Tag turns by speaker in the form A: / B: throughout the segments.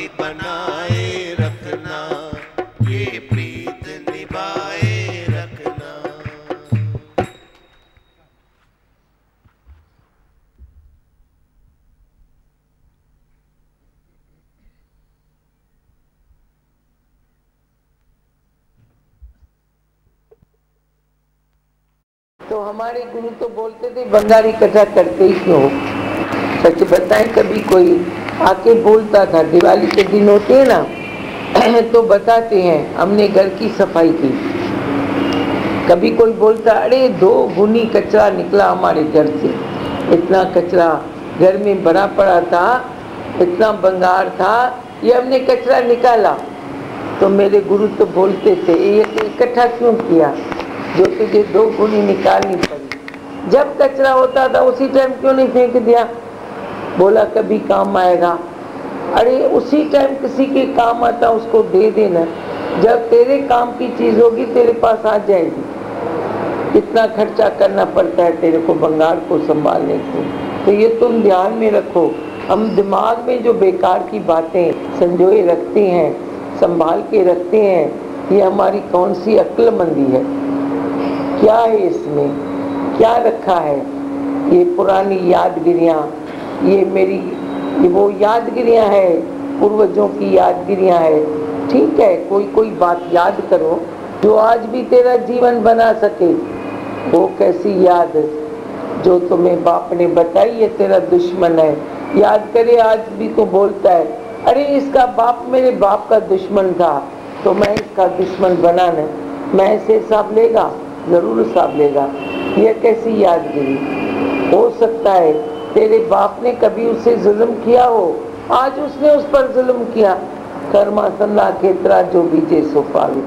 A: ही बनाए रखना, ये प्रीत निभाए रखना।
B: तो हमारे गुरु तो बोलते थे बंगाली कथा करते ही क्यों हो। सच बताएं, कभी कोई आके बोलता था, दिवाली के दिन होते हैं ना तो बताते हैं हमने घर की सफाई की। कभी कोई बोलता अरे 2 गुनी कचरा निकला हमारे घर से, इतना कचरा घर में भरा पड़ा था, इतना बंगार था, ये हमने कचरा निकाला। तो मेरे गुरु तो बोलते थे ये इकट्ठा क्यों किया, जो तुझे 2 गुनी निकालनी पड़ी। जब कचरा होता था उसी टाइम क्यों नहीं फेंक दिया। बोला कभी काम आएगा। अरे उसी टाइम किसी के काम आता उसको दे देना, जब तेरे काम की चीज होगी तेरे पास आ जाएगी। इतना खर्चा करना पड़ता है तेरे को बंगाल को संभालने को, तो ये तुम ध्यान में रखो। हम दिमाग में जो बेकार की बातें संजोए रखते हैं, संभाल के रखते हैं, ये हमारी कौन सी अक्लमंदी है। क्या है इसमें, क्या रखा है। ये पुरानी यादगिरियाँ, ये मेरी ये वो यादगिरियाँ है, पूर्वजों की यादगिरियाँ है। ठीक है, कोई कोई बात याद करो जो आज भी तेरा जीवन बना सके। वो कैसी याद जो तुम्हें बाप ने बताई है तेरा दुश्मन है, याद करे आज भी तो बोलता है अरे इसका बाप मेरे बाप का दुश्मन था तो मैं इसका दुश्मन बनाना, मैं इसे हिसाब लेगा, जरूर हिसाब लेगा। ये कैसी यादगिरी हो सकता है। तेरे बाप ने कभी उससे जुल्म किया हो, आज उसने उस पर जुल्म किया। कर्मा संदा खेतरा जो बीजे सो पावे।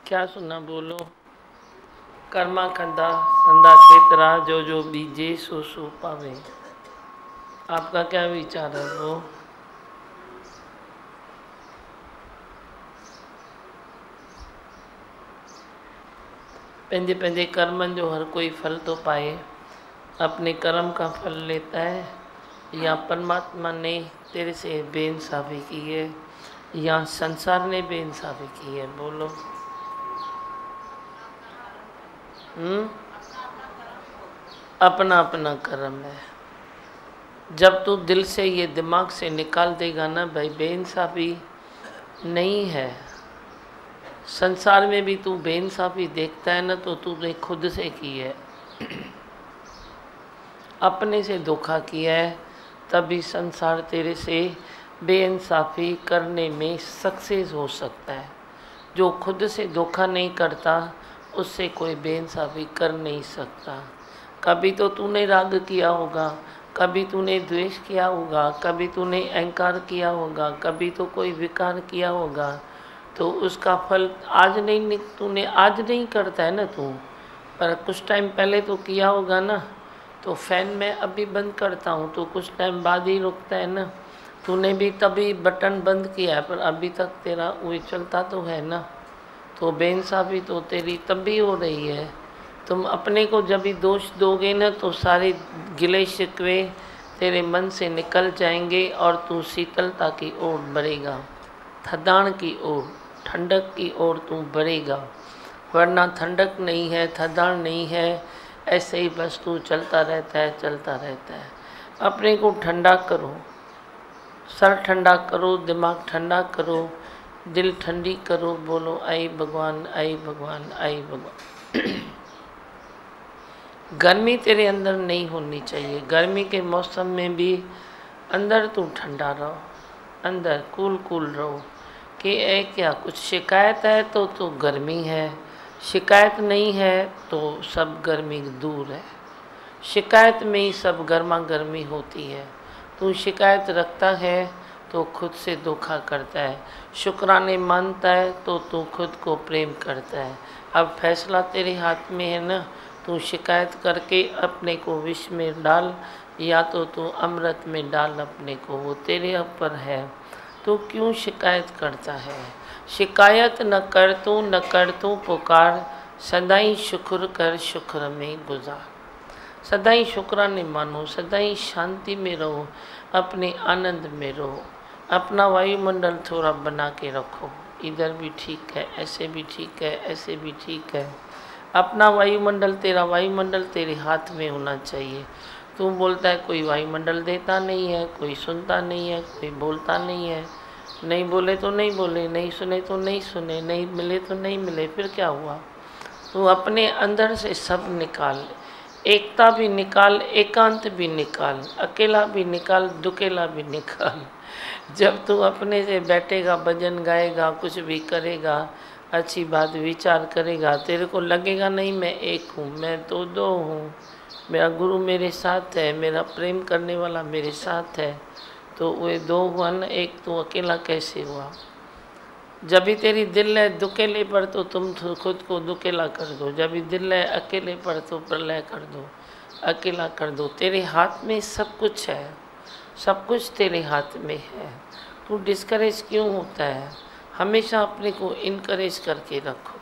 C: क्या सुना, बोलो। कर्मा कंदा संदा खेतरा जो जो बीजे सो सो पावे। आपका क्या विचार है वो। पंहिंजे पंहिंजे कर्मनि जो हर कोई फल तो पाए, अपने कर्म का फल लेता है, या परमात्मा ने तेरे से बेइंसाफी की है या संसार ने बेइंसाफी की है। बोलो। अपना अपना कर्म है। जब तू दिल से ये दिमाग से निकाल देगा ना भाई बेइंसाफी नहीं है, संसार में भी तू बेइंसाफी देखता है ना तो तूने खुद से की है, अपने से धोखा किया है, तभी संसार तेरे से बेइंसाफी करने में सक्सेस हो सकता है। जो खुद से धोखा नहीं करता उससे कोई बेइंसाफी कर नहीं सकता। कभी तो तूने राग किया होगा, कभी तूने द्वेष किया होगा, कभी तूने अहंकार किया होगा, कभी तो कोई विकार किया होगा, तो उसका फल आज नहीं, तूने आज नहीं करता है ना तू, पर कुछ टाइम पहले तो किया होगा ना। तो फैन मैं अभी बंद करता हूँ तो कुछ टाइम बाद ही रुकता है ना। तूने भी तभी बटन बंद किया है पर अभी तक तेरा वही चलता तो है ना। तो बेइंसाफी तो तेरी तब भी हो रही है। तुम अपने को जब भी दोष दोगे ना तो सारे गिले शिकवे तेरे मन से निकल जाएंगे और तू शीतलता की ओर बढ़ेगा, थदान की ओर, ठंडक की ओर तू बढ़ेगा। वरना ठंडक नहीं है, थदान नहीं है, ऐसे ही बस तू चलता रहता है, चलता रहता है। अपने को ठंडा करो, सर ठंडा करो, दिमाग ठंडा करो, दिल ठंडी करो। बोलो आई भगवान, आई भगवान, आई भगवान। गर्मी तेरे अंदर नहीं होनी चाहिए। गर्मी के मौसम में भी अंदर तू ठंडा रहो, अंदर कूल कूल रहो। कि क्या कुछ शिकायत है तो गर्मी है, शिकायत नहीं है तो सब गर्मी दूर है। शिकायत में ही सब गर्मा गर्मी होती है। तू शिकायत रखता है तो खुद से धोखा करता है, शुक्राने मानता है तो तू खुद को प्रेम करता है। अब फैसला तेरे हाथ में है ना। तू शिकायत करके अपने को विष में डाल या तो तू अमृत में डाल अपने को, वो तेरे ऊपर है। तो क्यों शिकायत करता है। शिकायत न कर तू पुकार, सदाई शुक्र कर शुक्र में गुजार। सदा ही शुक्राने मानो, सदा ही शांति में रहो, अपने आनंद में रहो। अपना वायुमंडल थोड़ा बना के रखो, इधर भी ठीक है, ऐसे भी ठीक है, ऐसे भी ठीक है। अपना वायुमंडल, तेरा वायुमंडल तेरे हाथ में होना चाहिए। तू बोलता है कोई वायुमंडल देता नहीं है, कोई सुनता नहीं है, कोई बोलता नहीं है। नहीं बोले तो नहीं बोले, नहीं सुने तो नहीं सुने, नहीं मिले तो नहीं मिले, फिर क्या हुआ? तू अपने अंदर से सब निकाल, एकता भी निकाल, एकांत भी निकाल, अकेला भी निकाल, दुकेला भी निकाल। जब तू अपने से बैठेगा, भजन गाएगा, कुछ भी करेगा, अच्छी बात विचार करेगा, तेरे को लगेगा नहीं मैं एक हूँ, मैं तो दो हूँ, मेरा गुरु मेरे साथ है, मेरा प्रेम करने वाला मेरे साथ है। तो वे दो हुआ न एक, तो अकेला कैसे हुआ? जब भी तेरी दिल है दुकेले पर तो तुम खुद को दुकेला कर दो, जब भी दिल है अकेले पर तो प्रलय कर दो, अकेला कर दो। तेरे हाथ में सब कुछ है, सब कुछ तेरे हाथ में है। तू डिस्करेज क्यों होता है? हमेशा अपने को इनकरेज करके रखो।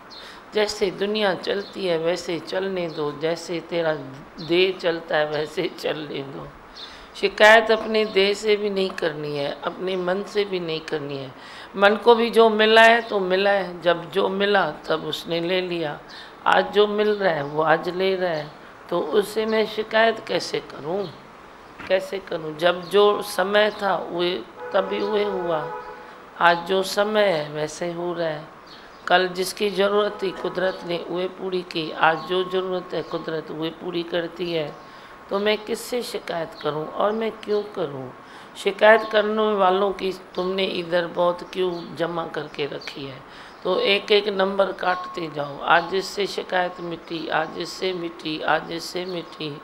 C: जैसे दुनिया चलती है वैसे चलने दो, जैसे तेरा देह चलता है वैसे चलने दो। शिकायत अपने देह से भी नहीं करनी है, अपने मन से भी नहीं करनी है। मन को भी जो मिला है तो मिला है, जब जो मिला तब उसने ले लिया। आज जो मिल रहा है वो आज ले रहा है, तो उससे मैं शिकायत कैसे करूं? कैसे करूं? जब जो समय था वो तभी हुए हुआ, आज जो समय है वैसे हो रहा है। कल जिसकी ज़रूरत थी कुदरत ने वह पूरी की, आज जो ज़रूरत है कुदरत वह पूरी करती है। तो मैं किससे शिकायत करूं और मैं क्यों करूं? शिकायत करने वालों की तुमने इधर बहुत क्यों जमा करके रखी है? तो एक एक नंबर काटते जाओ, आज इससे शिकायत मिटी, आज इससे मिटी, आज इससे मिटी।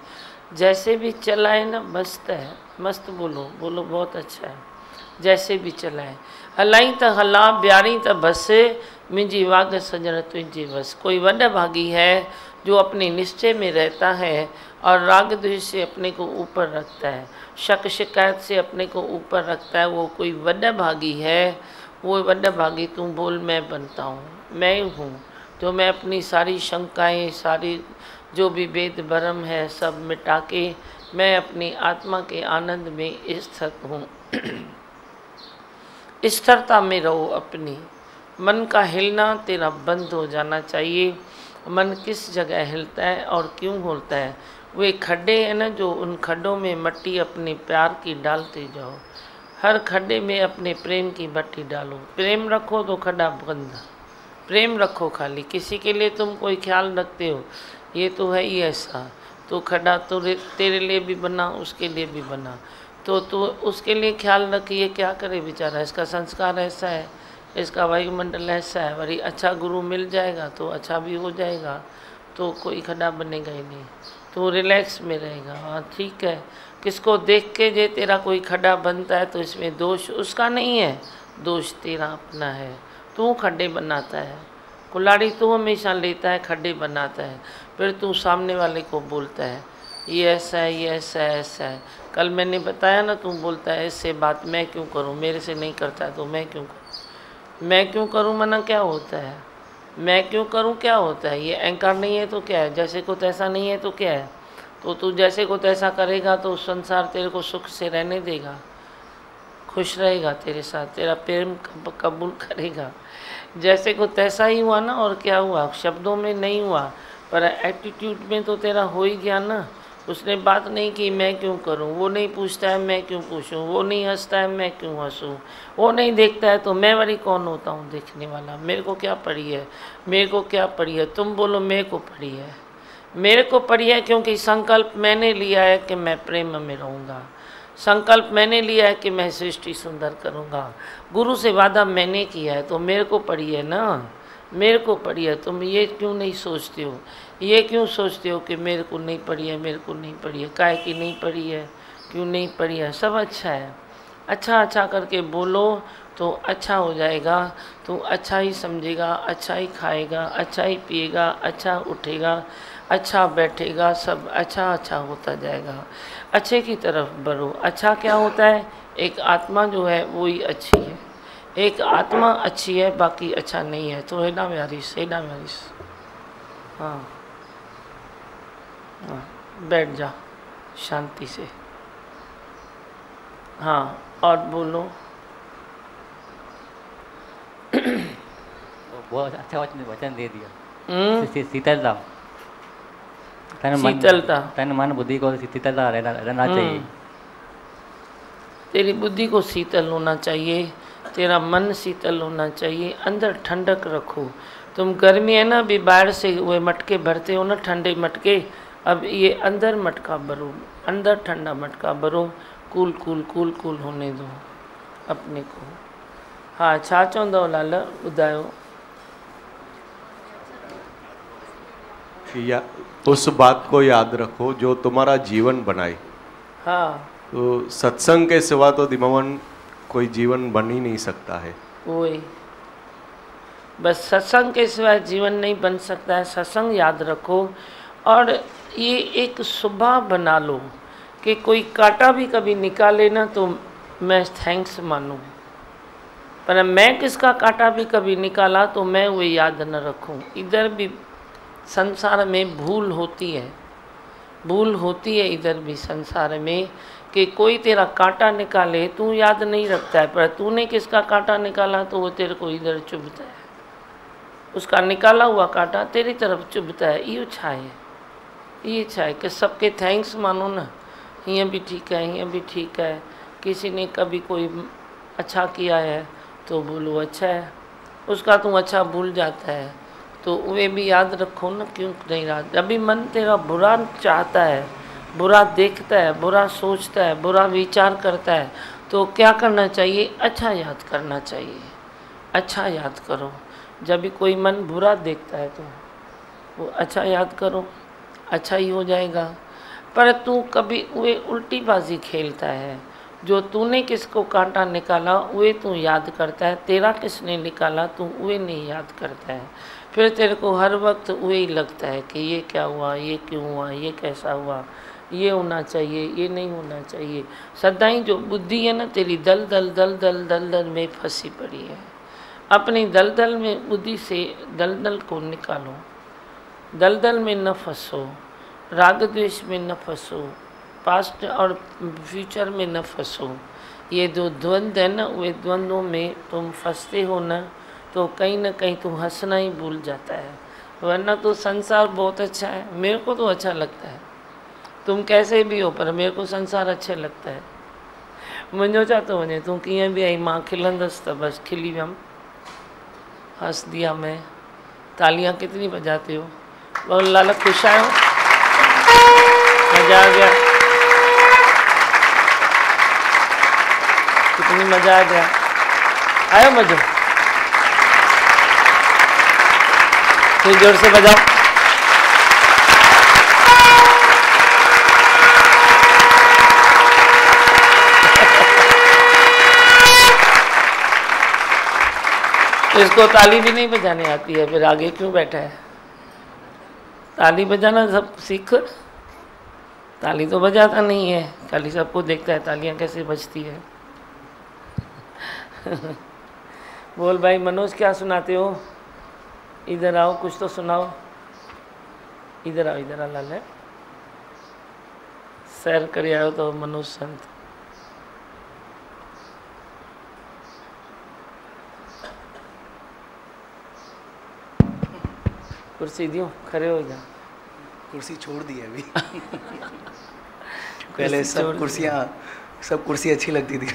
C: जैसे भी चलाए ना मस्त है, मस्त बोलो, बोलो बहुत अच्छा है। जैसे भी चलाए, हलाई त हला ब्यारी त बस, मुंहिंजी वाग सजण तुझे बस। कोई वॾा भागी है जो अपने निश्चय में रहता है और राग द्वेष से अपने को ऊपर रखता है, शक शिकायत से अपने को ऊपर रखता है, वो कोई वड्डा भागी है। वो वड्डा भागी तू बोल मैं बनता हूँ, मैं हूँ। तो मैं अपनी सारी शंकाएं, सारी जो भी वेद भरम है सब मिटा के मैं अपनी आत्मा के आनंद में स्थित हूँ। स्थिरता में रहो अपनी। मन का हिलना तेरा बंद हो जाना चाहिए। मन किस जगह हिलता है और क्यों होता है? वे खड्डे हैं ना, जो उन खड्डों में मिट्टी अपने प्यार की डालते जाओ। हर खड्डे में अपने प्रेम की मिट्टी डालो। प्रेम रखो तो खड्डा बंद, प्रेम रखो खाली। किसी के लिए तुम कोई ख्याल रखते हो, ये तो है ही ऐसा, तो खड्डा तो तेरे लिए भी बना, उसके लिए भी बना। तो उसके लिए ख्याल रखिए, क्या करे बेचारा, इसका संस्कार ऐसा है, इसका वायुमंडल ऐसा है। वही अच्छा गुरु मिल जाएगा तो अच्छा भी हो जाएगा, तो कोई खड्डा बनेगा ही नहीं, तो रिलैक्स में रहेगा। हाँ ठीक है, किसको देख के जे तेरा कोई खड्डा बनता है तो इसमें दोष उसका नहीं है, दोष तेरा अपना है। तू खड्डे बनाता है, कुल्हाड़ी तू हमेशा लेता है, खड्डे बनाता है, फिर तू सामने वाले को बोलता है ये ऐसा है, ये ऐसा है, ऐसा है। कल मैंने बताया ना, तू बोलता है इससे बात मैं क्यों करूं, मेरे से नहीं करता है तो मैं क्यों करूं। मैं क्यों करूं मना क्या होता है? मैं क्यों करूं क्या होता है? ये अहंकार नहीं है तो क्या है? जैसे को तैसा नहीं है तो क्या है? तो तू जैसे को तैसा करेगा तो संसार तेरे को सुख से रहने देगा, खुश रहेगा तेरे साथ, तेरा प्रेम कबूल करेगा। जैसे को तैसा ही हुआ ना, और क्या हुआ? शब्दों में नहीं हुआ पर एटीट्यूड में तो तेरा हो ही गया ना। उसने बात नहीं की मैं क्यों करूं, वो नहीं पूछता है मैं क्यों पूछूं, वो नहीं हंसता है मैं क्यों हंसूं, वो नहीं देखता है तो मैं वही कौन होता हूं देखने वाला। मेरे को क्या पड़ी है, मेरे को क्या पड़ी है? तुम बोलो मेरे को पड़ी है, मेरे को पड़ी है, क्योंकि संकल्प मैंने लिया है कि मैं प्रेम में रहूँगा। संकल्प मैंने लिया है कि मैं सृष्टि सुंदर करूँगा। गुरु से वादा मैंने किया है तो मेरे को पड़ी है ना, मेरे को पड़ी है। तुम ये क्यों नहीं सोचते हो, ये क्यों सोचते हो कि मेरे को नहीं पड़ी है, मेरे को नहीं पड़ी है? काहे की नहीं पड़ी है, क्यों नहीं पड़ी है? सब अच्छा है। अच्छा अच्छा करके बोलो तो अच्छा हो जाएगा, तो अच्छा ही समझेगा, अच्छा ही खाएगा, अच्छा ही पिएगा, अच्छा उठेगा, अच्छा बैठेगा, सब अच्छा अच्छा होता जाएगा। अच्छे की तरफ बढ़ो। अच्छा क्या होता है? एक आत्मा जो है वो ही अच्छी है, एक आत्मा अच्छी है, बाकी अच्छा नहीं है। तो हेडा व्यारिस, हेडा व्यारिस। हाँ हाँ, बैठ जा शांति से। हाँ और बोलो।
D: बहुत अच्छा वचन दे दिया। शीतलता,
C: शीतलता,
D: तन मन बुद्धि को शीतलता रहना चाहिए।
C: तेरी बुद्धि को शीतल होना चाहिए, तेरा मन शीतल होना चाहिए, अंदर ठंडक रखो। तुम गर्मी है ना, अभी बाहर से वो मटके भरते हो ना ठंडे मटके, अब ये अंदर मटका भरो, अंदर ठंडा मटका भरो, कूल कूल कूल कूल होने दो अपने को। हाँ छा चवंदव लाल ॿुधायो।
A: या उस बात को याद रखो जो तुम्हारा जीवन बनाए।
C: हाँ
A: तो सत्संग के सिवा तो दिमावन कोई जीवन बन ही नहीं सकता है।
C: वही बस सत्संग के सिवा जीवन नहीं बन सकता है। सत्संग याद रखो और ये एक सुबह बना लो कि कोई कांटा भी कभी निकाले ना तो मैं थैंक्स मानूं, पर मैं किसका कांटा भी कभी निकाला तो मैं वो याद न रखूं। इधर भी संसार में भूल होती है, भूल होती है इधर भी संसार में कि कोई तेरा कांटा निकाले तू याद नहीं रखता है, पर तूने किसका कांटा निकाला तो वो तेरे को इधर चुभता है, उसका निकाला हुआ कांटा तेरी तरफ चुभता है। ये छा है, ये छा है कि सबके थैंक्स मानो ना, हीअं भी ठीक है, हीअं भी ठीक है। किसी ने कभी कोई अच्छा किया है तो बोलो अच्छा है, उसका तू अच्छा भूल जाता है तो वे भी याद रखो ना, क्यों नहीं याद। अभी मन तेरा बुरा चाहता है, बुरा देखता है, बुरा सोचता है, बुरा विचार करता है तो क्या करना चाहिए? अच्छा याद करना चाहिए, अच्छा याद करो। जब भी कोई मन बुरा देखता है तो वो अच्छा याद करो, अच्छा ही हो जाएगा। पर तू कभी वे उल्टी बाजी खेलता है, जो तूने किसको कांटा निकाला वे तू याद करता है, तेरा किसने निकाला तू वे नहीं याद करता है। फिर तेरे को हर वक्त वही लगता है कि ये क्या हुआ, ये क्यों हुआ, ये कैसा हुआ, ये होना चाहिए, ये नहीं होना चाहिए। सदाई जो बुद्धि है ना तेरी दल दल दल दल दल दल में फंसी पड़ी है। अपनी दलदल में बुद्धि से दलदल को निकालो, दलदल में न फंसो, राग द्वेष में न फंसो, पास्ट और फ्यूचर में न फंसो। ये जो द्वंद्व है ना, वे द्वंद्वों में तुम फंसते हो ना तो कहीं ना कहीं तुम हंसना ही भूल जाता है। वरना तो संसार बहुत अच्छा है, मेरे को तो अच्छा लगता है, तुम कैसे भी हो पर मेरे को संसार अच्छा लगता है। मुझो छा थो वञे, तूं कीअं बि आई, मां खिलंदसि त बस खिली वियमि, हंस दिया मैं। तालियां कितनी बजाते हो, बहुत लाल खुश आयो, मजा आ गया, कितनी मजा आ गया, आयो मजो, फिर जोर से बजाओ। इसको ताली भी नहीं बजाने आती है, फिर आगे क्यों बैठा है? ताली बजाना सब सीख। ताली तो बजाता नहीं है, खाली सबको देखता है तालियां कैसे बजती है। बोल भाई मनोज, क्या सुनाते हो? इधर आओ, कुछ तो सुनाओ। इधर आओ, इधर आ लाल है, सैर कर आओ तो मनोज संत। कुर्सी दियो, खड़े हो जा।
E: कुर्सी छोड़ दी है अभी। पहले सब कुर्सी अच्छी लगती थी।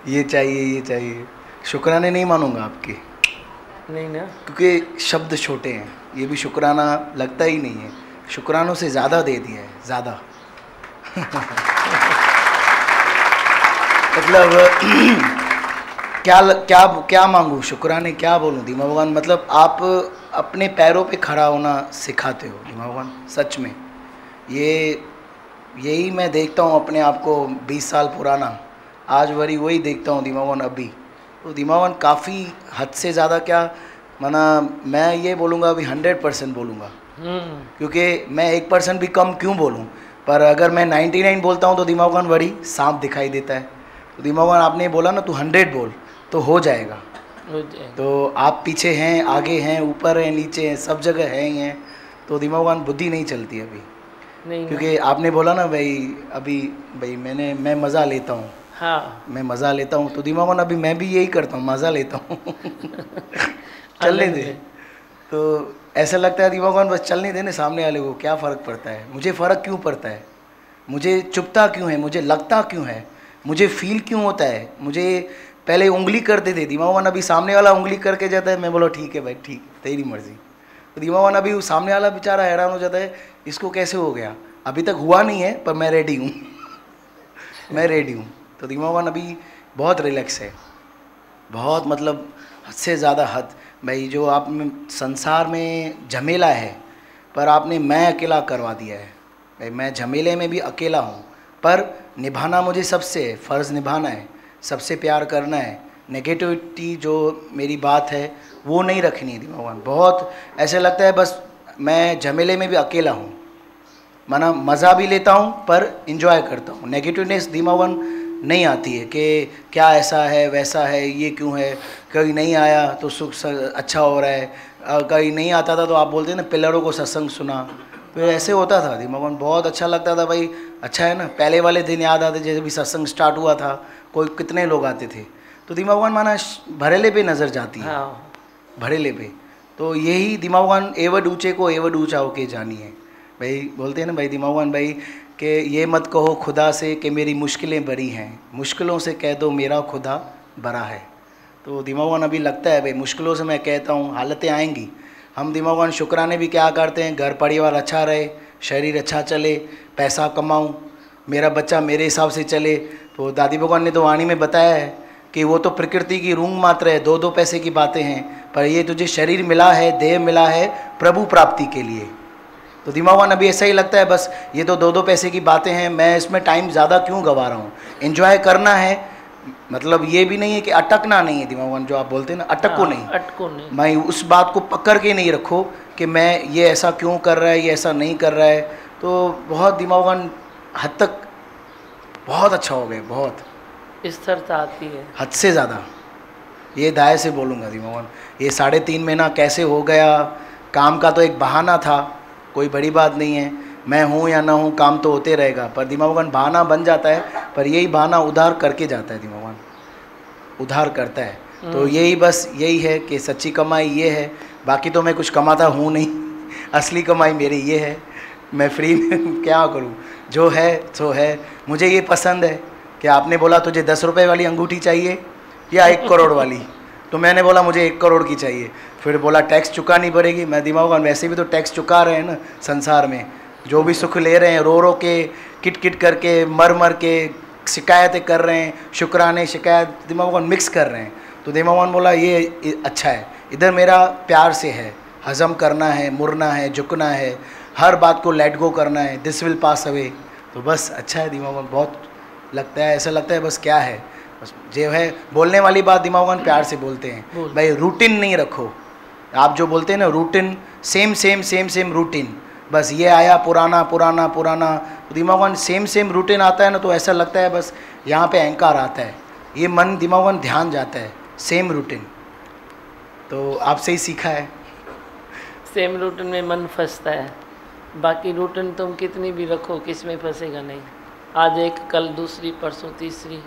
E: ये चाहिए, ये चाहिए। शुक्राने नहीं मानूंगा आपके,
C: नहीं ना,
E: क्योंकि शब्द छोटे हैं। ये भी शुक्राना लगता ही नहीं है, शुक्रानों से ज़्यादा दे दिया है, ज़्यादा। मतलब क्या मांगूँ, शुक्राने क्या बोलूँ दीमा भगवान। मतलब आप अपने पैरों पे खड़ा होना सिखाते हो दीमा भगवान, सच में। यही मैं देखता हूँ अपने आप को 20 साल पुराना, आज वही देखता हूँ दीमा भगवान अभी। तो दीमा भगवान काफ़ी हद से ज़्यादा, क्या माना, मैं ये बोलूँगा अभी 100% बोलूँगा, क्योंकि मैं 1% भी कम क्यों बोलूँ। पर अगर मैं 99 बोलता हूँ तो दीमा भगवान वही सांप दिखाई देता है। तो दीमा भगवान आपने बोला ना, तू 100 बोल तो हो जाएगा। तो आप पीछे हैं, आगे हैं, ऊपर हैं, नीचे हैं, सब जगह हैं ही हैं। तो दीमा भगवान बुद्धि नहीं चलती अभी।
C: नहीं
E: क्योंकि आपने बोला ना भाई अभी, भाई मैं मज़ा लेता हूँ,
C: हाँ
E: मैं मज़ा लेता हूँ, तो दिमाग अभी मैं भी यही करता हूँ, मज़ा लेता हूँ। चलने दे। तो ऐसा लगता है दिमाग बस चलने देने सामने वाले को, क्या फ़र्क पड़ता है, मुझे फ़र्क क्यों पड़ता है, मुझे चुभता क्यों है, मुझे लगता क्यों है, मुझे फील क्यों होता है। मुझे पहले उंगली करते थे दिमाग, अभी सामने वाला उंगली करके जाता है, मैं बोला ठीक है भाई ठीक, तेरी मर्ज़ी। तो दिमाग अभी वो सामने वाला बेचारा हैरान हो जाता है, इसको कैसे हो गया, अभी तक हुआ नहीं है पर मैं रेडी हूँ। मैं रेडी हूँ। तो दिमाग अभी बहुत रिलैक्स है, बहुत मतलब हद से ज़्यादा हद। भाई जो आप में संसार में झमेला है, पर आपने मैं अकेला करवा दिया है। भाई मैं झमेले में भी अकेला हूँ, पर निभाना मुझे सबसे है, फ़र्ज़ निभाना है, सबसे प्यार करना है। नेगेटिविटी जो मेरी बात है वो नहीं रखनी है दिमाग। बहुत ऐसे लगता है बस मैं झमेले में भी अकेला हूँ, माना मज़ा भी लेता हूँ पर इंजॉय करता हूँ। नेगेटिवनेस दिमाग नहीं आती है कि क्या ऐसा है वैसा है, ये क्यों है, कहीं नहीं आया तो सुख अच्छा हो रहा है, कहीं नहीं आता था तो आप बोलते हैं ना पिलरों को सत्संग सुना, तो ऐसे होता था दिमाग। बहुत अच्छा लगता था भाई, अच्छा है ना। पहले वाले दिन याद आते जैसे भी सत्संग स्टार्ट हुआ था, कोई कितने लोग आते थे, तो दिमाग माना भरेले पे नज़र जाती है, भरेले पे। तो यही दिमाग एवड ऊँचे को एवड ऊँचा होके जानी है। भाई बोलते हैं ना भाई दिमाग भाई कि ये मत कहो खुदा से कि मेरी मुश्किलें बड़ी हैं, मुश्किलों से कह दो मेरा खुदा बड़ा है। तो दिमाग अभी लगता है भाई मुश्किलों से मैं कहता हूँ, हालतें आएंगी। हम दिमाग शुक्राने भी क्या करते हैं, घर परिवार अच्छा रहे, शरीर अच्छा चले, पैसा कमाऊँ, मेरा बच्चा मेरे हिसाब से चले। तो दादी भगवान ने तो वाणी में बताया है कि वो तो प्रकृति की रूंग मात्र है, दो दो पैसे की बातें हैं, पर ये तुझे शरीर मिला है, देह मिला है प्रभु प्राप्ति के लिए। तो दिमाग अभी ऐसा ही लगता है बस ये तो दो दो पैसे की बातें हैं, मैं इसमें टाइम ज़्यादा क्यों गंवा रहा हूँ। एंजॉय करना है, मतलब ये भी नहीं है कि अटकना नहीं है दिमाग, जो आप बोलते हैं ना अटको नहीं,
C: अटको नहीं।
E: मैं उस बात को पकड़ के नहीं रखो कि मैं ये ऐसा क्यों कर रहा है, ये ऐसा नहीं कर रहा है। तो बहुत दिमाग हद तक बहुत अच्छा हो गया, बहुत
C: स्थिरता आती है
E: हद से ज़्यादा। ये दाए से बोलूँगा दिमाग, ये 3.5 महीना कैसे हो गया। काम का तो एक बहाना था, कोई बड़ी बात नहीं है, मैं हूँ या ना हूँ काम तो होते रहेगा, पर दिमाग बहाना बन जाता है, पर यही बहाना उधार करके जाता है, दिमाग उधार करता है। तो यही बस यही है कि सच्ची कमाई ये है, बाकी तो मैं कुछ कमाता हूँ नहीं, असली कमाई मेरी ये है, मैं फ्री में क्या करूँ, जो है सो है। मुझे ये पसंद है कि आपने बोला तुझे 10 रुपये वाली अंगूठी चाहिए या 1 करोड़ वाली, तो मैंने बोला मुझे 1 करोड़ की चाहिए। फिर बोला टैक्स चुकानी पड़ेगी, मैं दिमाग वैसे भी तो टैक्स चुका रहे हैं ना संसार में, जो भी सुख ले रहे हैं रो रो के, किट किट करके, मर मर के शिकायतें कर रहे हैं, शुक्राने शिकायत दिमाग मिक्स कर रहे हैं। तो दिमाग बोला ये अच्छा है, इधर मेरा प्यार से है, हज़म करना है, मुड़ना है, झुकना है, हर बात को लेट गो करना है, दिस विल पास अवे। तो बस अच्छा है दिमाग, बहुत लगता है, ऐसा लगता है बस क्या है, बस जो है बोलने वाली बात दिमाग प्यार से बोलते हैं भाई। रूटीन नहीं रखो, आप जो बोलते हैं ना routine, same same same same routine, बस ये आया पुराना पुराना पुराना, तो दिमाग सेम सेम रूटीन आता है ना, तो ऐसा लगता है बस यहाँ पे अहंकार आता है, ये मन दिमाग ध्यान जाता है, सेम रूटीन। तो आपसे ही सीखा है,
C: सेम रूटीन में मन फंसता है, बाकी रूटीन तुम कितनी भी रखो किस में फंसेगा नहीं। आज एक, कल दूसरी, परसों तीसरी,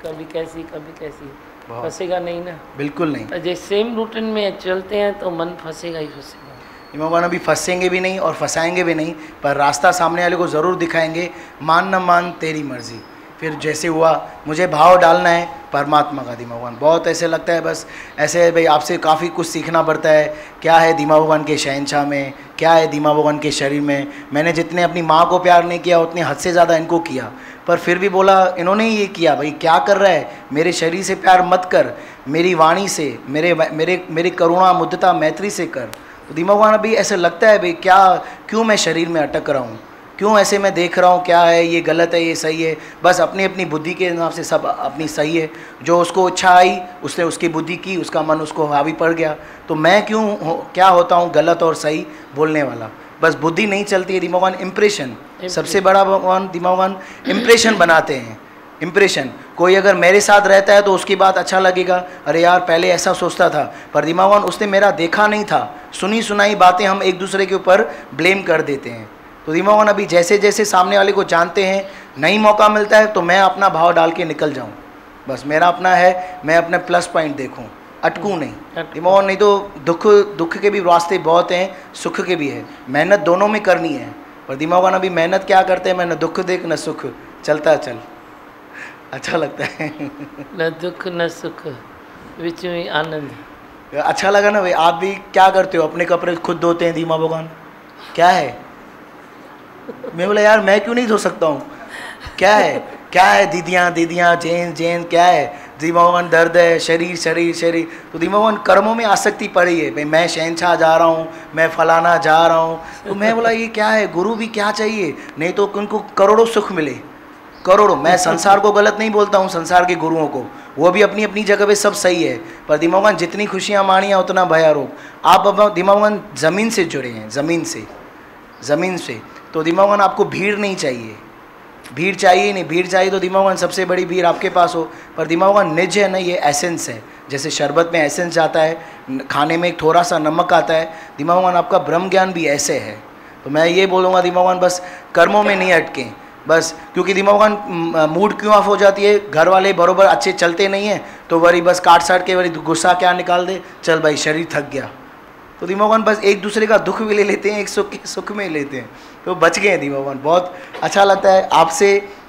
C: कभी कैसी कभी कैसी, फंसेगा नहीं ना,
E: बिल्कुल नहीं।
C: जैसे सेम रूटीन में चलते हैं तो मन फंसेगा ही फंसेगा।
E: दिमाग अभी फंसेंगे भी नहीं और फंसाएंगे भी नहीं, पर रास्ता सामने वाले को ज़रूर दिखाएंगे, मान न मान तेरी मर्ज़ी। फिर जैसे हुआ, मुझे भाव डालना है परमात्मा का। दिमाग बहुत ऐसे लगता है बस ऐसे भाई आपसे काफ़ी कुछ सीखना पड़ता है, क्या है दिमाग भगवान के शहनशाह में, क्या है दिमाग भगवान के शरीर में। मैंने जितने अपनी माँ को प्यार नहीं किया उतने हद से ज़्यादा इनको किया, पर फिर भी बोला इन्होंने ही ये किया, भाई क्या कर रहा है, मेरे शरीर से प्यार मत कर, मेरी वाणी से, मेरे मेरे मेरी करुणा मुद्दता मैत्री से कर। तो दिमाग भगवान अभी ऐसा लगता है भाई क्या, क्यों मैं शरीर में अटक रहा हूँ, क्यों ऐसे मैं देख रहा हूँ, क्या है ये गलत है ये सही है, बस अपनी अपनी बुद्धि के हिसाब से सब अपनी सही है। जो उसको इच्छा आई उसने उसकी बुद्धि की, उसका मन उसको हावी पड़ गया, तो मैं क्यों क्या होता हूँ गलत और सही बोलने वाला। बस बुद्धि नहीं चलती है, दिमाग इम्प्रेशन सबसे बड़ा भगवान दिमाग इम्प्रेशन बनाते हैं। इम्प्रेशन, कोई अगर मेरे साथ रहता है तो उसकी बात अच्छा लगेगा, अरे यार पहले ऐसा सोचता था, पर दिमाग उसने मेरा देखा नहीं था, सुनी सुनाई बातें हम एक दूसरे के ऊपर ब्लेम कर देते हैं। तो दीमावान अभी जैसे जैसे सामने वाले को जानते हैं, नहीं मौका मिलता है तो मैं अपना भाव डाल के निकल जाऊँ, बस मेरा अपना है, मैं अपने प्लस पॉइंट देखूँ, अटकूँ नहीं दीमावान। नहीं तो दुख के भी रास्ते बहुत हैं, सुख के भी है, मेहनत दोनों में करनी है। पर दीमावान अभी मेहनत क्या करते हैं, मैं न दुख देख न सुख, चलता चल, अच्छा लगता है।
C: न दुख न सुख, विच में आनंद।
E: अच्छा लगा ना भाई। आप भी क्या करते हो, अपने कपड़े खुद धोते हैं दीमा भगवान, क्या है? मैं बोला यार मैं क्यों नहीं धो सकता हूँ, क्या है क्या है? दीदियाँ दीदियाँ, जेन जेन, क्या है? दीमा भगवान दर्द है, शरीर शरीर शरीर। तो दीमा भगवान कर्मों में आसक्ति पड़ी है, भाई मैं शहनशाह जा रहा हूँ, मैं फलाना जा रहा हूँ। तो मैं बोला ये क्या है, गुरु भी क्या चाहिए, नहीं तो उनको करोड़ों सुख मिले, करोड़ों। मैं संसार को गलत नहीं बोलता हूँ, संसार के गुरुओं को, वो भी अपनी अपनी जगह पे सब सही है। पर दीमावान जितनी खुशियाँ मानियाँ उतना भयारोप। आप अब दीमावान ज़मीन से जुड़े हैं, ज़मीन से। तो दीमावान आपको भीड़ नहीं चाहिए, भीड़ चाहिए नहीं। भीड़ चाहिए तो दीमावान सबसे बड़ी भीड़ आपके पास हो। पर दीमावान निज है ना, ये एसेंस है। जैसे शरबत में एसेंस जाता है, खाने में एक थोड़ा सा नमक आता है, दीमावान आपका ब्रह्म ज्ञान भी ऐसे है। तो मैं ये बोलूँगा दीमावान बस कर्मों में नहीं अटकें बस, क्योंकि दीमावान मूड क्यों ऑफ हो जाती है, घर वाले बरोबर अच्छे चलते नहीं हैं तो वरी बस काट साट के वरी गुस्सा क्या निकाल दे, चल भाई शरीर थक गया। तो दीमावान बस एक दूसरे का दुख भी ले लेते हैं, एक सुख में लेते हैं, तो बच गए हैं दीमावान। बहुत अच्छा लगता है आपसे,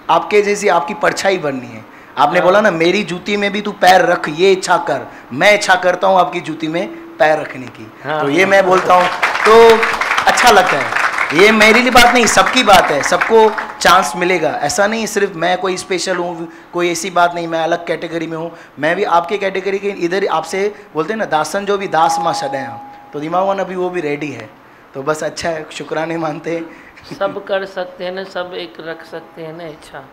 E: आपके जैसी आपकी परछाई बननी है। आपने बोला ना मेरी जूती में भी तू पैर रख, ये इच्छा कर, मैं इच्छा करता हूँ आपकी जूती में पैर रखने की। तो ये मैं बोलता हूँ तो अच्छा लगता है। ये मेरी लिए बात नहीं, सबकी बात है, सबको चांस मिलेगा। ऐसा नहीं सिर्फ मैं कोई स्पेशल हूँ, कोई ऐसी बात नहीं, मैं अलग कैटेगरी में हूँ, मैं भी आपके कैटेगरी के। इधर आपसे बोलते हैं ना दासन जो भी दास माँ सदैव, तो दीमावान अभी वो भी रेडी है। तो बस अच्छा है, शुक्राने मानते हैं।
C: सब कर सकते हैं ना, सब एक रख सकते हैं ना इच्छा,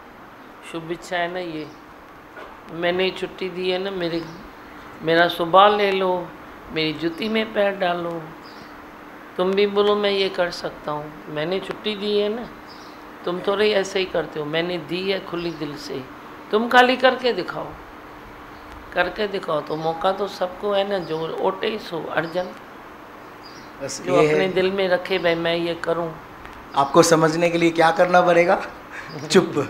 C: शुभ इच्छा है ना। ये मैंने छुट्टी दी है ना, मेरा सुबह ले लो, मेरी जूती में पैर डालो, तुम भी बोलो मैं ये कर सकता हूँ, मैंने छुट्टी दी है ना। तुम थोड़े ऐसे ही करते हो, मैंने दी है खुली दिल से, तुम खाली करके दिखाओ, करके दिखाओ। तो मौका तो सबको है ना, जो ओटे सो अर्जन,
E: बस
C: जो अपने दिल में रखे भाई मैं ये करूँ।
E: आपको समझने के लिए क्या करना पड़ेगा, चुप,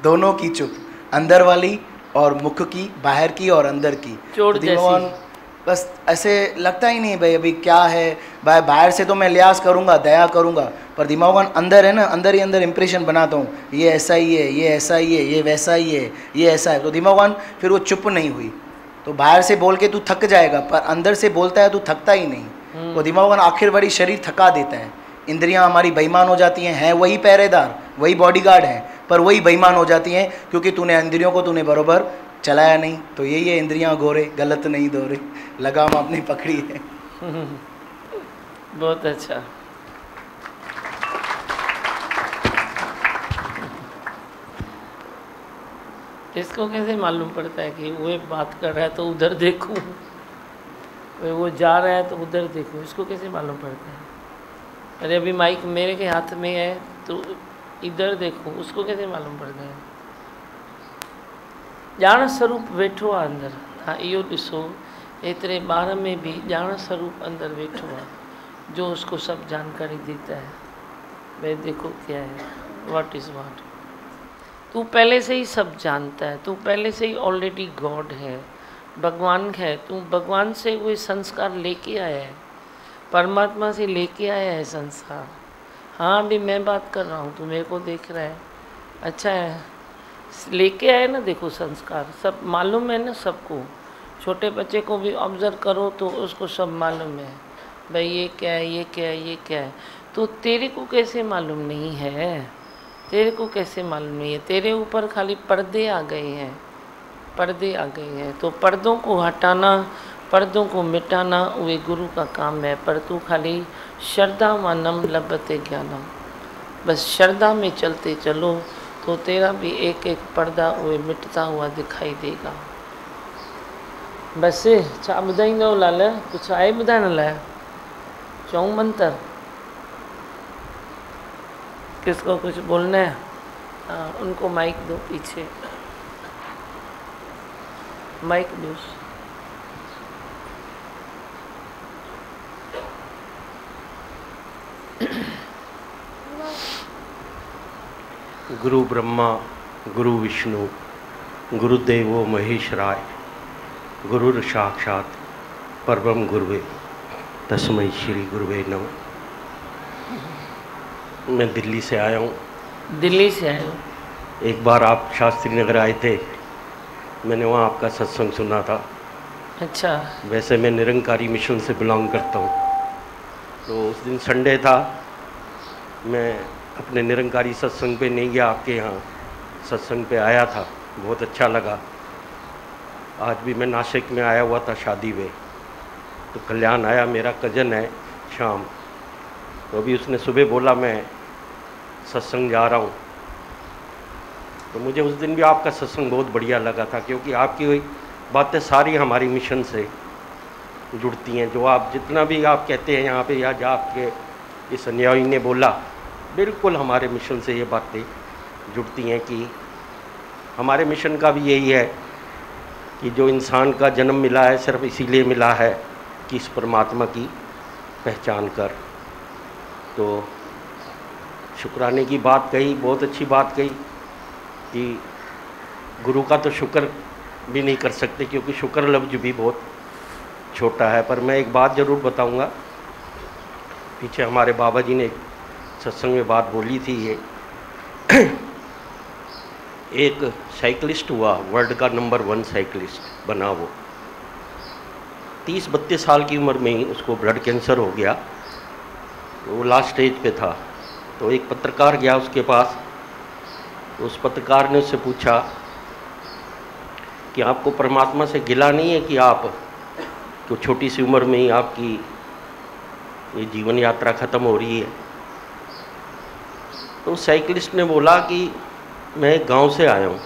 E: दोनों की चुप, अंदर वाली और मुख की, बाहर की और अंदर की।
C: चोट जैसी।
E: बस ऐसे लगता ही नहीं भाई अभी क्या है, भाई बाहर से तो मैं लिहाज करूँगा, दया करूँगा, पर दिमाग अंदर है ना, अंदर ही अंदर इंप्रेशन बनाता हूँ, ये ऐसा ही है, ये ऐसा ही है, ये वैसा ही है, ये ऐसा है। तो दिमाग फिर वो चुप नहीं हुई। तो बाहर से बोल के तू थक जाएगा, पर अंदर से बोलता है तू थकता ही नहीं। तो दिमाग आखिर बड़ी शरीर थका देता है, इंद्रियां हमारी बेईमान हो जाती हैं वही पहरेदार, वही बॉडीगार्ड हैं, पर वही बेईमान हो जाती हैं क्योंकि तूने इंद्रियों को तूने बरोबर चलाया नहीं। तो यही है, इंद्रियां गोरे गलत नहीं दोरे, लगाम आपने पकड़ी है।
C: बहुत अच्छा। इसको कैसे मालूम पड़ता है कि वो बात कर रहा है तो उधर देखूं, वो जा रहा है तो उधर देखूं, इसको कैसे मालूम पड़ता है? अरे अभी माइक मेरे के हाथ में है तो इधर देखूं, उसको कैसे मालूम पड़ता है? ॼाण स्वरूप वेठो आहे अंदर। हाँ इहो ॾिसो, एतिरे ॿार में भी ॼाण स्वरूप अंदर वेठो है, जो उसको सब जानकारी देता है। भाई देखो क्या है, व्हाट इज़ व्हाट। तू पहले से ही सब जानता है, तू पहले से ही ऑलरेडी गॉड है, भगवान है। तू भगवान से वो संस्कार लेके आया है, परमात्मा से लेके आया है संस्कार। हाँ अभी मैं बात कर रहा हूँ, तू मेरे को देख रहा है, अच्छा है, लेके आए ना। देखो संस्कार सब मालूम है ना सबको। छोटे बच्चे को भी ऑब्ज़र्व करो तो उसको सब मालूम है, भाई ये क्या है, ये क्या है, ये क्या है। तो तेरे को कैसे मालूम नहीं है? तेरे को कैसे मालूम नहीं है? तेरे ऊपर खाली पर्दे आ गए हैं, पर्दे आ गए हैं। तो पर्दों को हटाना, पर्दों को मिटाना वे गुरु का काम है। पर तू खाली श्रद्धा मानम लभते ज्ञानम, बस श्रद्धा में चलते चलो तो तेरा भी एक एक पर्दा उहे मिटता हुआ दिखाई देगा। बस छा ॿुधाईंदव लाल, कुछ आहे ॿुधाइण लाइ? चऊं मंत्र? किसको कुछ बोलना है? हाँ उनको माइक दो, पीछे माइक दो।
F: गुरु ब्रह्मा गुरु विष्णु गुरुदेवो महेश्वराय गुरुर साक्षात परब्रह्म गुरुवे तस्मै श्री गुरुवे नमः। मैं दिल्ली से आया हूँ।
C: दिल्ली से आए हो?
F: एक बार आप शास्त्री नगर आए थे, मैंने वहाँ आपका सत्संग सुना था।
C: अच्छा।
F: वैसे मैं निरंकारी मिशन से बिलोंग करता हूँ, तो उस दिन संडे था, मैं अपने निरंकारी सत्संग पे नहीं गया, आपके यहाँ सत्संग पे आया था, बहुत अच्छा लगा। आज भी मैं नासिक में आया हुआ था शादी में, तो कल्याण आया, मेरा कज़न है शाम, तो अभी उसने सुबह बोला मैं सत्संग जा रहा हूँ। तो मुझे उस दिन भी आपका सत्संग बहुत बढ़िया लगा था, क्योंकि आपकी बातें सारी हमारी मिशन से जुड़ती हैं। जो आप जितना भी आप कहते हैं यहाँ पे, या जो आपके इस अनुयायी ने बोला, बिल्कुल हमारे मिशन से ये बातें जुड़ती हैं कि हमारे मिशन का भी यही है कि जो इंसान का जन्म मिला है सिर्फ इसीलिए मिला है कि इस परमात्मा की पहचान कर। तो शुक्राने की बात कही, बहुत अच्छी बात कही कि गुरु का तो शुक्र भी नहीं कर सकते, क्योंकि शुक्र लफ्ज भी बहुत छोटा है। पर मैं एक बात ज़रूर बताऊंगा, पीछे हमारे बाबा जी ने एक सत्संग में बात बोली थी, ये एक साइकिलिस्ट हुआ, वर्ल्ड का नंबर 1 साइकिलिस्ट बना वो। 30-32 साल की उम्र में ही उसको ब्लड कैंसर हो गया, वो लास्ट स्टेज पे था। तो एक पत्रकार गया उसके पास, तो उस पत्रकार ने उससे पूछा कि आपको परमात्मा से गिला नहीं है कि आप तो छोटी सी उम्र में ही आपकी ये जीवन यात्रा ख़त्म हो रही है? तो साइकिलिस्ट ने बोला कि मैं एक गांव से आया हूँ,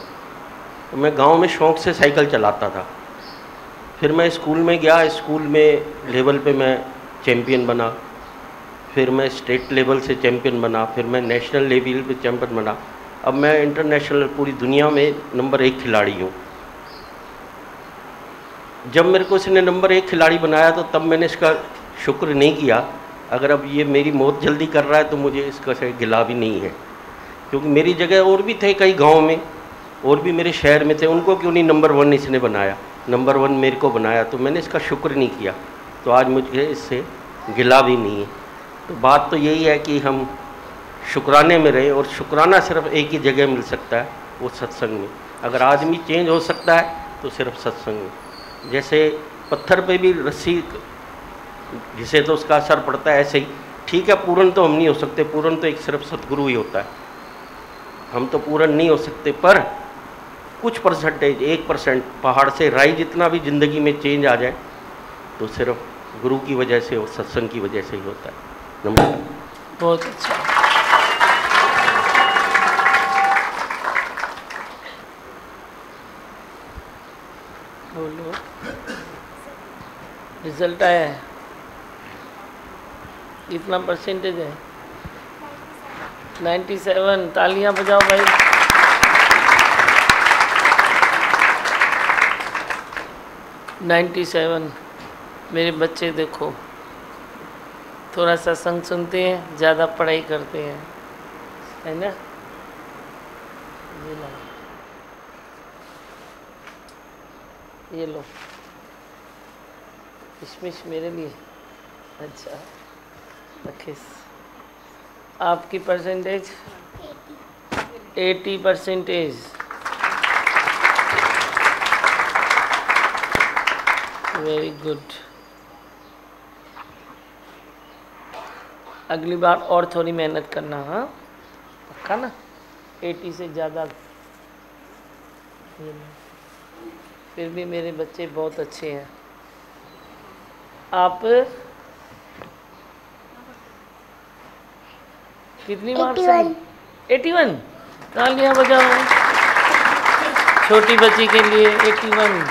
F: तो मैं गांव में शौक़ से साइकिल चलाता था, फिर मैं स्कूल में गया, स्कूल में लेवल पे मैं चैम्पियन बना, फिर मैं स्टेट लेवल से चैम्पियन बना, फिर मैं नेशनल लेवल पे चैम्पियन बना, अब मैं इंटरनेशनल पूरी दुनिया में नंबर 1 खिलाड़ी हूँ। जब मेरे को इसने नंबर 1 खिलाड़ी बनाया तो तब मैंने इसका शुक्र नहीं किया। अगर अब ये मेरी मौत जल्दी कर रहा है तो मुझे इसका से गिला भी नहीं है, क्योंकि मेरी जगह और भी थे कई गांव में, और भी मेरे शहर में थे, उनको क्यों नहीं नंबर 1 इसने बनाया, नंबर 1 मेरे को बनाया, तो मैंने इसका शुक्र नहीं किया, तो आज मुझे इससे गिला भी नहीं है। तो बात तो यही है कि हम शुक्राने में रहें, और शुक्राना सिर्फ एक ही जगह मिल सकता है, वो सत्संग में। अगर आदमी चेंज हो सकता है तो सिर्फ सत्संग में। जैसे पत्थर पे भी रस्सी घिसे तो उसका असर पड़ता है, ऐसे ही ठीक है, पूर्ण तो हम नहीं हो सकते, पूर्ण तो एक सिर्फ सतगुरु ही होता है, हम तो पूर्ण नहीं हो सकते, पर कुछ परसेंटेज 1% पहाड़ से राई जितना भी ज़िंदगी में चेंज आ जाए तो सिर्फ गुरु की वजह से और सत्संग की वजह से ही होता है। नमस्कार।
C: बहुत अच्छा। बोलो, रिजल्ट आया है, कितना परसेंटेज है? 97। तालियां बजाओ भाई। मेरे बच्चे देखो, थोड़ा सा संग सुनते हैं, ज़्यादा पढ़ाई करते हैं, है ना? ये लो किशमिश मेरे लिए। अच्छा रखिस। आपकी परसेंटेज 80%। Very good. अगली बार और थोड़ी मेहनत करना, हाँ पक्का ना? 80 से ज़्यादा। फिर भी मेरे बच्चे बहुत अच्छे हैं। आप कितनी मार्क्स? 81। तालियां बजाओ छोटी बच्ची के लिए। 81।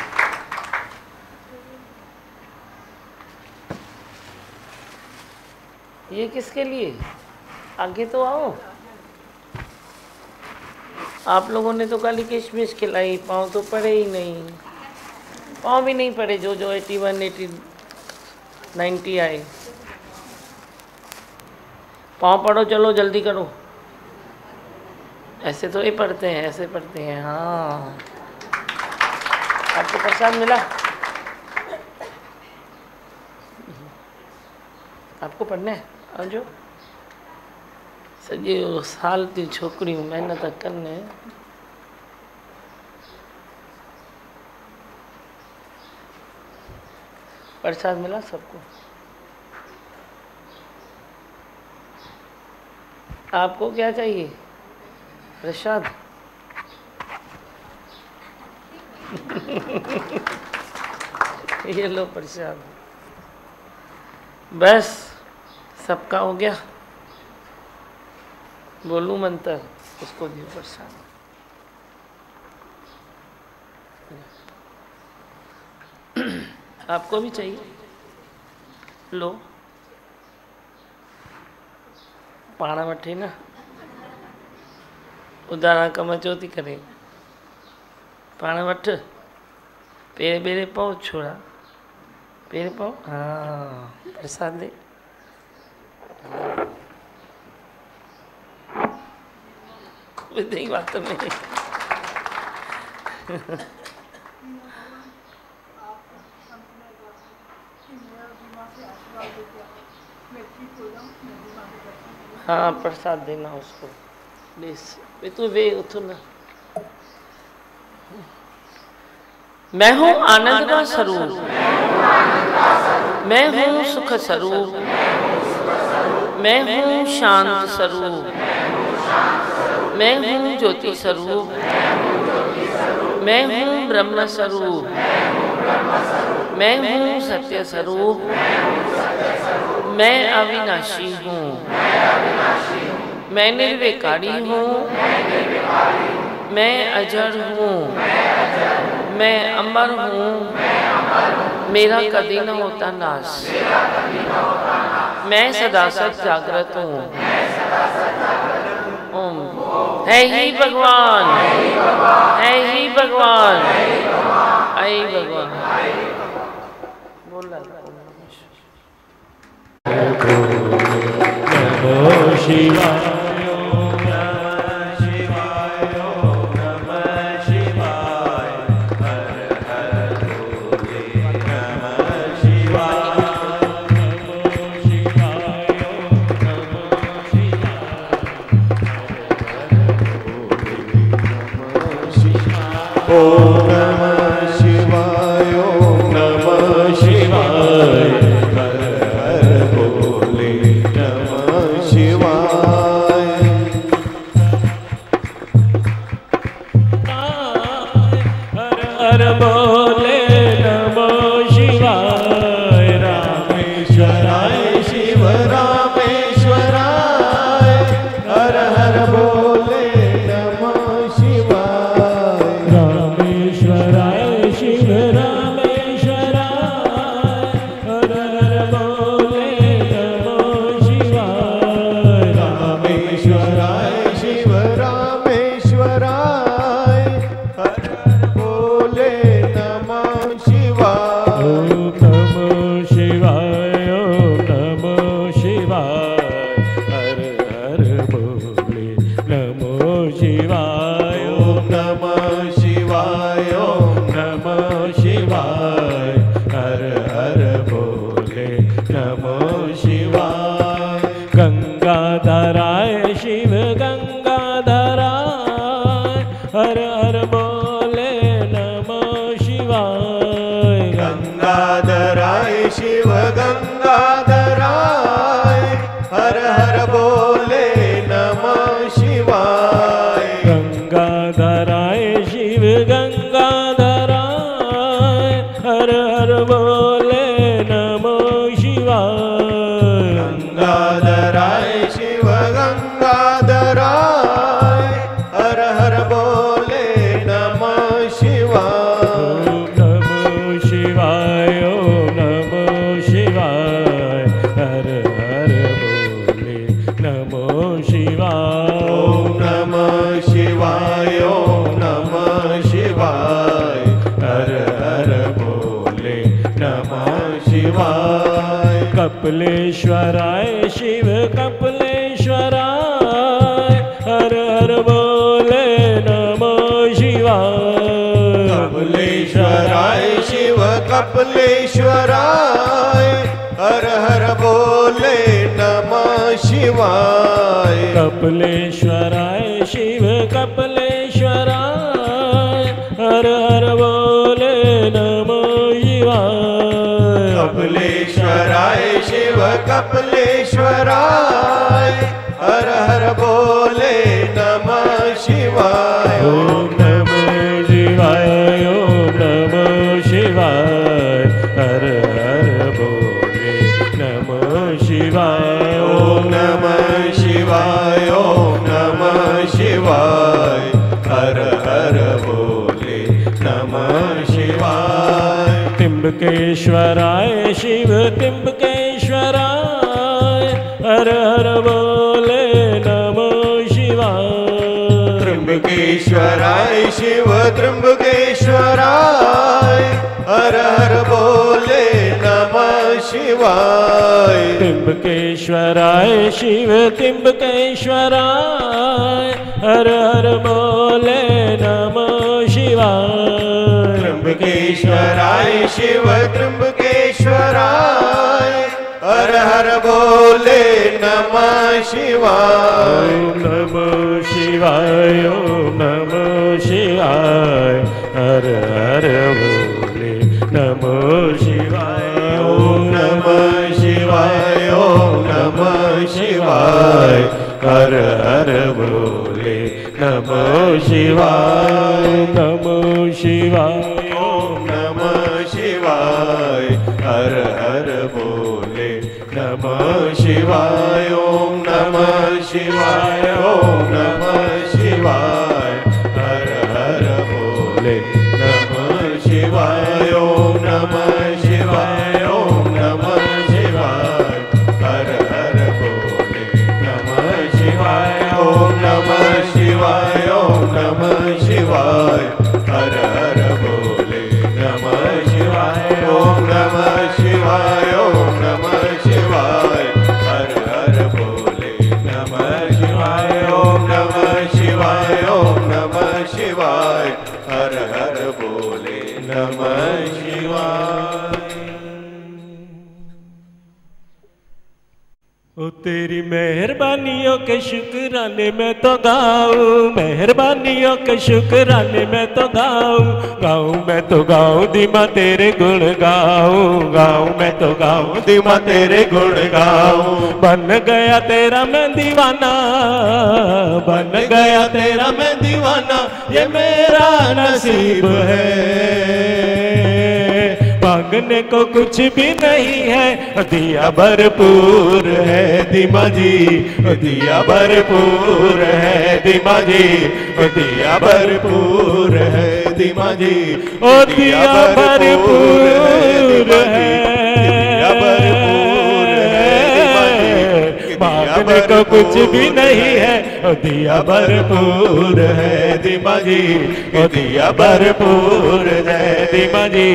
C: ये किसके लिए? आगे तो आओ। आप लोगों ने तो खाली किशमिश खिलाई, पाँव तो पड़े ही नहीं, पाँव भी नहीं पड़े। जो 81, 80, 90 आए, पाँव पड़ो, चलो जल्दी करो। ऐसे तो ही पढ़ते हैं, ऐसे पढ़ते हैं। हाँ, आपको प्रसाद मिला? आपको पढ़ना है? और जो सॼे साल की छोकरियूं महिनत कनि। प्रसाद मिला सबको? आपको क्या चाहिए? प्रसाद? ये लो प्रसाद। बस सबका हो गया। बोलूं मंत्र, उसको दियो प्रसाद। आपको भी चाहिए? लो, पाण वठी न, उदाहरण कम चो थी करे। पाण वठ, पेरे बेरे पाओ छोड़ा, पेरे पाओ। हाँ, प्रसाद दे। विधि बात में हाँ, प्रसाद देना उसको। प्लीज तू वे उठो ना। मैं हूँ आनंद का स्वरूप, मैं हूँ सुख स्वरूप, मैं हूँ शांत स्वरूप, मैं हूँ ज्योति स्वरूप, मैं हूँ ब्रह्म स्वरूप, मैं हूँ सत्य स्वरूप, मैं अविनाशी हूँ, मैं निर्विकारी हूँ, मैं अजर हूँ, मैं अमर हूँ, मेरा कभी न होता नाश, मैं सदा सत जागृत हूँ। ओम। है ही भगवान, है ही भगवान, है ही भगवान। बोल
G: नमो शिवाय।
A: ओम नमः शिवाय, ओम नमः शिवाय, हर हर भोले नमः शिवाय।
G: हर हर भोले नमः शिवाय। रामेश्वराय शिव रामेश्वराय, हर हर भोले नमः शिवाय। रामेश्वराय शिव रामेश्वराय, हर हर भोले नमः शिवाय। रामेश्वराय शिव रामेश्वराय, हर हर भोले नमः शिवाय। ओम नमः शिवाय, ओम नमः शिवाय, हर हर भोले नमः शिवाय। ओम नमः शिवाय, ओम नमः शिवाय, हर हर भोले नमः शिवाय। गंगाधराय शिव गंगाधराय, हर हर भोले नमः शिवाय। गंगाधराय शिव गंगाधराय, हर हर भोले नमः शिवाय। गंगाधराय शिव गंगाधराय, हर हर भोले नमः शिवाय। गंगाधराय शिव गंगाधराय, हर हर भोले नमः शिवाय। ओम नमः शिवाय, ओम नमः शिवाय, हर हर भोले नमः शिवाय। ओम नमः शिवाय, ओम नमः शिवाय, हर हर भोले नमः शिवाय। कपिलेश्वराय शिव कपिलेश्वराय, हर हर भोले कपिलेश्वराय हर हर बोले नमः शिवाय।
H: कपिलेश्वराय शिव कपिलेश्वराय हर हर बोले नमः शिवाय।
G: कपिलेश्वराय शिव कपिलेश्वराय हर हर बोले नमः शिवाय।
H: ओम नमः शिवाय ओम नमः शिवाय हर हर बोले नमः शिवाय।
G: ओम नमः शिवाय ओम नमः शिवाय हर हर बोले नमः शिवाय।
H: त्र्यंबकेश्वराय शिव त्र्यंबकेश्वराय हर हर बोले नमः शिवाय।
G: त्र्यंबकेश्वराय शिव त्र्यंबकेश्वराय हर हर बोले नमः शिवाय।
H: त्र्यंबकेश्वराय शिव त्र्यंबकेश्वराय हर हर बोले नमः शिवाय।
G: त्र्यंबकेश्वराय शिव त्र्यंबकेश्वराय हर हर बोले नमः शिवाय।
H: ओम नमः शिवाय ओम नमः शिवाय हर हर बोले नमः शिवाय।
G: ओम नमः शिवाय ओम नमः शिवाय हर हर बोले नमः शिवाय।
H: नमः शिवाय
G: ओम नमः शिवाय हर हर बोले नमः शिवाय। ओम नमः शिवाय ओम नमः शिवाय हर हर बोले नमः शिवाय। ओम नमः शिवाय ओम नमः शिवाय हर हर बोले नमः शिवाय। ओम नमः शिवाय ओम नमः शिवाय हर हर बोले नमः शिवाय। ओम नमः शिवाय ओम नमः शिवाय हर हर बोले नमः शिवाय। ओम नमः शिवाय ओम नमः शिवाय हर हर बोले नमः शिवाय।
H: ओ तेरी मेहरबानियों के शुक्राने में तो गाऊं, मेहरबानियों के शुक्राने में तो गाऊं, गाऊं मैं तो गाऊं दिमा तेरे गुण गाऊं, गाऊं मैं तो गाऊं दिमा तेरे गुण गाऊं। बन गया तेरा मैं दीवाना, बन गया तेरा मैं दीवाना, ये मेरा नसीब है। मांगने को कुछ भी नहीं है, दिया भरपूर है दिमा जी, दिया भरपूर है दिमा जी, दिया भरपूर है दिमा जी, ओ दिया भरपूर है, दिया भरपूर है दिमा जी। मांगने को कुछ भी नहीं है, दिया भरपूर है दिमा जी, दिया भरपूर है दिमा जी,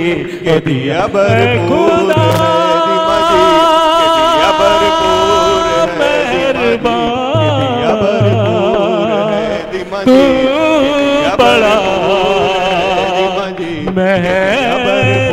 H: दिया भरपूर है दिमा जी, दिया भरपूर है दिमा जी, बड़ा मेहरबान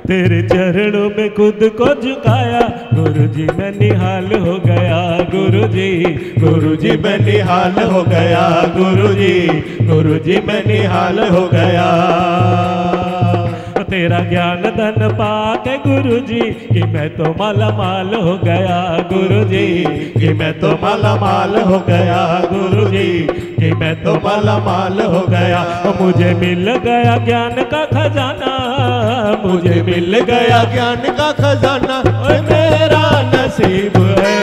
H: तेरे चरणों में खुद को झुकाया, गुरुजी मैं निहाल हो गया, गुरुजी मैं निहाल हो गया, गुरुजी मैं निहाल हो गया। तेरा ज्ञान धन पाके गुरुजी कि मैं तो माला माल हो गया, गुरुजी कि मैं तो माला माल हो गया, गुरुजी कि मैं तो माला माल हो गया। मुझे मिल गया ज्ञान का खजाना, मुझे मिल गया ज्ञान का खजाना, और मेरा नसीब है।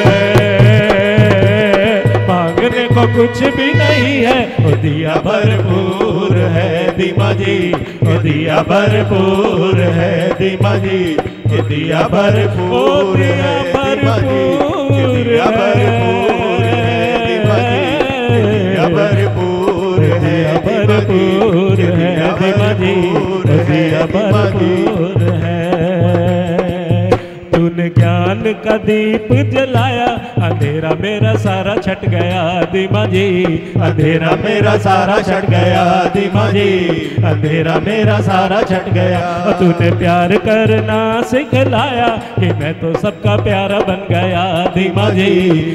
H: मांगने को कुछ भी नहीं है, वो दिया भरपूर है दिमा जी, वो दिया भरपूर है दिमा जी, ये दिया भरपूर है दिमा जी, ये दिया भरपूर है दिमा जी, ये दिया भरपूर है दिमा जी, का दीप जलाया, अंधेरा मेरा सारा छट गया दीमा जी, अंधेरा मेरा सारा छट गया दीमा जी, अंधेरा मेरा सारा छट गया। तूने प्यार करना सिखलाया कि मैं तो सबका प्यारा बन गया दीमा जी,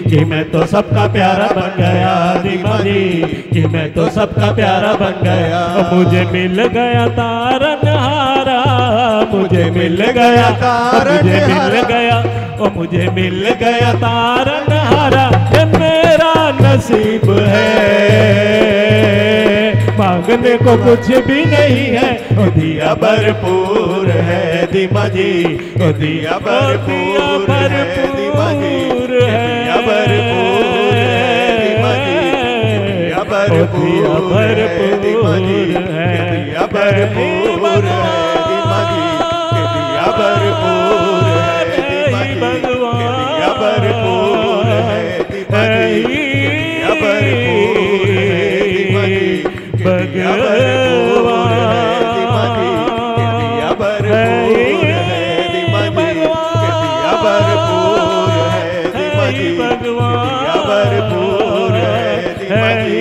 H: कि मैं तो सबका प्यारा बन गया दीमा जी, कि मैं तो सबका प्यारा बन गया। मुझे मिल गया तारनहारा, मुझे मिल गया मुझे मिल गया, ओ मुझे मिल गया तारनहारा, ये मेरा नसीब है। मांगने को कुछ भी नहीं है, ओ दिया भरपूर है दीमा जी, ओ दिया भरपूर है दीमा जी, दिया भरपूर है दीमा जी, दिया भरपूर है दीमा जी, दिया भरपूर है दीमा जी, दिया भरपूर है दीमा जी, दिया भरपूर है दीमा जी, दिया भरपूर है दीमा जी, दिया भरपूर है दीमा जी, दिया भरपूर है दीमा जी, दिया भरपूर है दीमा जी, दिया भरपूर है दीमा जी,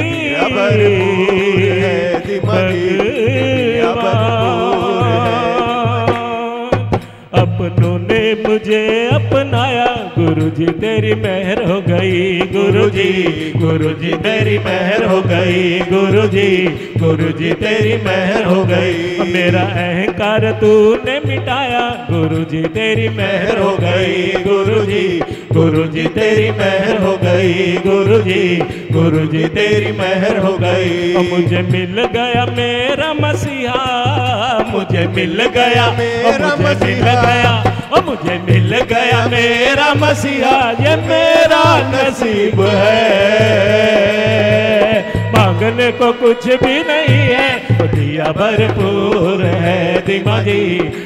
H: दिया भरपूर है दीमा जी, दिया भरपूर है। अपनों ने मुझे अपनाया, गुरुजी तेरी मेहर हो गई, गुरुजी गुरुजी तेरी मेहर हो गई, गुरुजी गुरुजी तेरी मेहर हो गई। मेरा अहंकार तूने मिटाया, गुरुजी तेरी मेहर हो गई, गुरुजी गुरुजी तेरी मेहर हो गई, गुरुजी गुरुजी तेरी मेहर हो गई। मुझे मिल गया मेरा मसीहा, मुझे मिल गया मेरा मसीहा, ओ मुझे मिल गया मेरा मसीहा, ये मेरा नसीब है। मांगने को कुछ भी नहीं है, ओ दिया भरपूर है दीमा जी,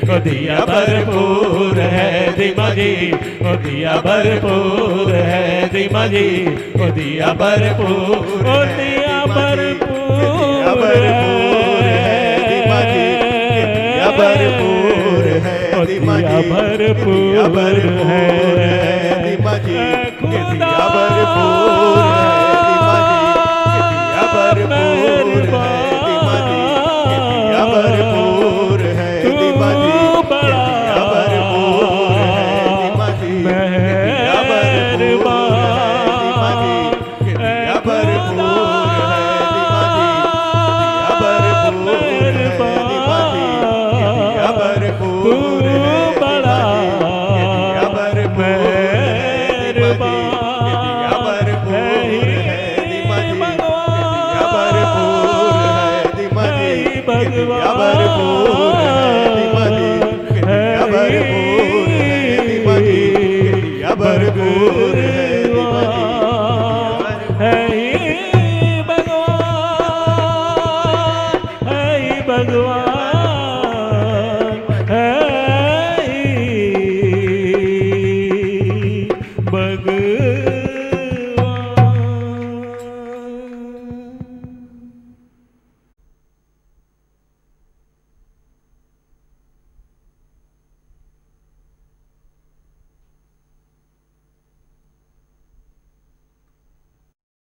H: ओ दिया भरपूर है दीमा जी, ओ दिया भरपूर है दीमा जी, ओ दिया भरपूर, ओ दिया भरपूर है दीमा जी, दिया भरपूर है दीमा जी, दिया भरपूर है दीमा जी, दिया भरपूर है दीमा जी, दिया भरपूर है दीमा जी, दिया भरपूर है दीमा जी, दिया भरपूर है दीमा जी, दिया भरपूर है दीमा जी, दिया भरपूर है दीमा जी, दिया भरपूर है दीमा जी, दिया भरपूर है दीमा जी, दिया भरपूर है दीमा जी, दिया भरपूर है दीमा जी, दिया भरपूर है दीमा जी, दिया भरपूर